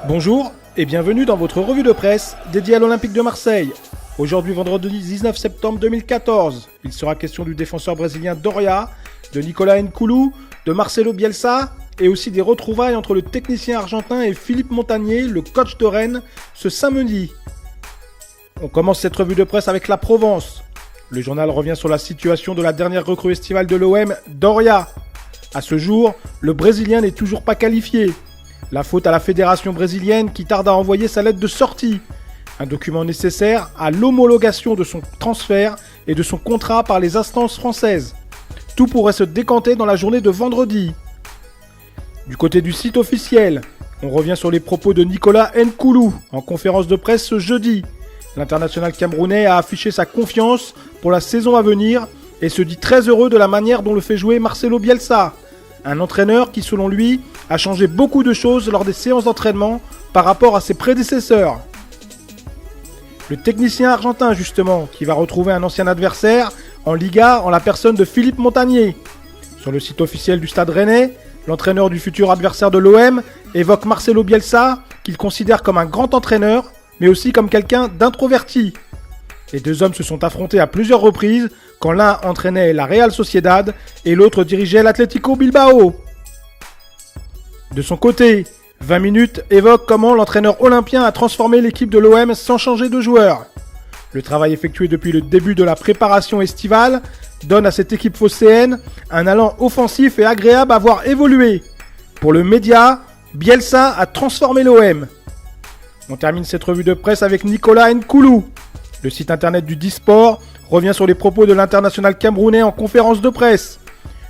Bonjour et bienvenue dans votre revue de presse dédiée à l'Olympique de Marseille. Aujourd'hui vendredi 19 septembre 2014, il sera question du défenseur brésilien Doria, de Nicolas Nkoulou, de Marcelo Bielsa et aussi des retrouvailles entre le technicien argentin et Philippe Montagnier, le coach de Rennes, ce samedi. On commence cette revue de presse avec la Provence. Le journal revient sur la situation de la dernière recrue estivale de l'OM, Doria. À ce jour, le Brésilien n'est toujours pas qualifié. La faute à la fédération brésilienne qui tarde à envoyer sa lettre de sortie. Un document nécessaire à l'homologation de son transfert et de son contrat par les instances françaises. Tout pourrait se décanter dans la journée de vendredi. Du côté du site officiel, on revient sur les propos de Nicolas Nkoulou en conférence de presse ce jeudi. L'international camerounais a affiché sa confiance pour la saison à venir et se dit très heureux de la manière dont le fait jouer Marcelo Bielsa. Un entraîneur qui, selon lui, a changé beaucoup de choses lors des séances d'entraînement par rapport à ses prédécesseurs. Le technicien argentin, justement, qui va retrouver un ancien adversaire en Liga en la personne de Philippe Montagnier. Sur le site officiel du Stade Rennais, l'entraîneur du futur adversaire de l'OM évoque Marcelo Bielsa, qu'il considère comme un grand entraîneur, mais aussi comme quelqu'un d'introverti. Les deux hommes se sont affrontés à plusieurs reprises, quand l'un entraînait la Real Sociedad et l'autre dirigeait l'Atlético Bilbao. De son côté, 20 minutes évoque comment l'entraîneur olympien a transformé l'équipe de l'OM sans changer de joueur. Le travail effectué depuis le début de la préparation estivale donne à cette équipe phocéenne un allant offensif et agréable à voir évoluer. Pour le média, Bielsa a transformé l'OM. On termine cette revue de presse avec Nicolas Nkoulou. Le site internet du Disport revient sur les propos de l'international camerounais en conférence de presse.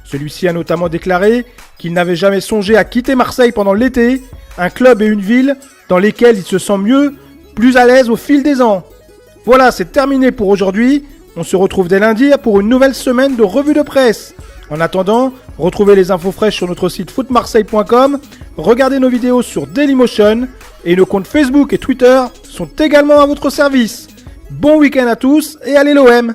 Celui-ci a notamment déclaré qu'il n'avait jamais songé à quitter Marseille pendant l'été, un club et une ville dans lesquels il se sent mieux, plus à l'aise au fil des ans. Voilà, c'est terminé pour aujourd'hui. On se retrouve dès lundi pour une nouvelle semaine de revue de presse. En attendant, retrouvez les infos fraîches sur notre site footmarseille.com, regardez nos vidéos sur Dailymotion et nos comptes Facebook et Twitter sont également à votre service. Bon week-end à tous et allez l'OM!